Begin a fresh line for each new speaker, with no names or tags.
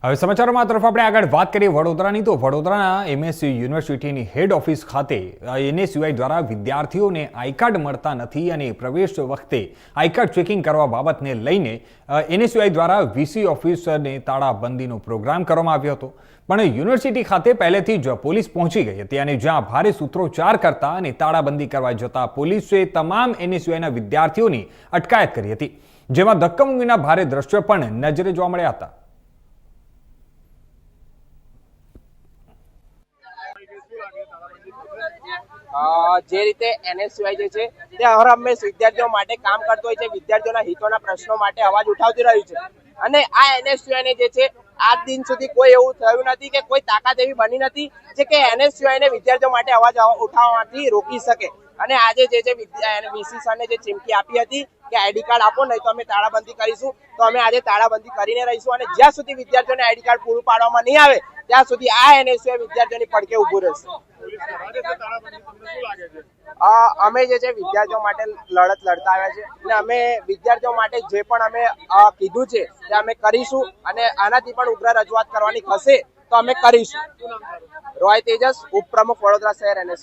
હવે સમાચારોમાં તરફ આપણે આગળ વાત કરીએ વડોદરાની તો વડોદરાના એમએસયુ યુનિવર્સિટીની હેડ ઓફિસ ખાતે એનએસયુઆઈ દ્વારા વિદ્યાર્થીઓને આઈ કાર્ડ મળતા નથી અને પ્રવેશ વખતે આઈ કાર્ડ ચેકિંગ કરવા બાબતને લઈને એનએસયુઆઈ દ્વારા વીસી ઓફિસને તાળાબંધીનો પ્રોગ્રામ કરવામાં આવ્યો હતો, પણ યુનિવર્સિટી ખાતે પહેલેથી જ પોલીસ પહોંચી ગઈ હતી અને જ્યાં ભારે સૂત્રોચ્ચાર કરતા અને તાળાબંધી કરવા જતા પોલીસે તમામ એનએસયુઆઈના વિદ્યાર્થીઓની અટકાયત કરી હતી, જેમાં ધક્કામુક્કીના ભારે દ્રશ્યો પણ નજરે જોવા મળ્યા હતા।
જે રીતે એનએસયુઆઈ જે છે તે હરહંમેશ વિદ્યાર્થીઓ માટે કામ કરતો હોય છે, વિદ્યાર્થીઓના હિતોના પ્રશ્નો માટે અવાજ ઉઠાવતી રહ્યું છે અને આ એનએસયુઆઈ જે છે આજ દિન સુધી કોઈ એવું થયું નથી કે કોઈ તાકાત એવી બની નથી જે કે એનએસયુઆઈ ને વિદ્યાર્થીઓ માટે અવાજ ઉઠાવવાથી રોકી શકે। અને આજે જે છે વીસી સરને જે ચીમકી આપી હતી કે આઈડી કાર્ડ આપો નહીં તો અમે તાળાબંધી કરીશું, તો અમે આજે તાળાબંધી કરીને રહીશું અને જ્યાં સુધી વિદ્યાર્થીઓને આઈડી કાર્ડ પૂરું પાડવામાં નહીં આવે ત્યાં સુધી આ એનએસયુઆઈ વિદ્યાર્થીઓની પડખે ઊભું રહેશે। અમે જે છે વિદ્યાર્થીઓ માટે લડત લડતા આવ્યા છે અને અમે વિદ્યાર્થીઓ માટે જે પણ અમે કીધું છે તે અમે કરીશું અને આનાથી પણ ઉગ્ર રજૂઆત કરવાની થશે તો અમે કરીશું। રોય તેજસ, ઉપપ્રમુખ વડોદરા શહેર એનએસ।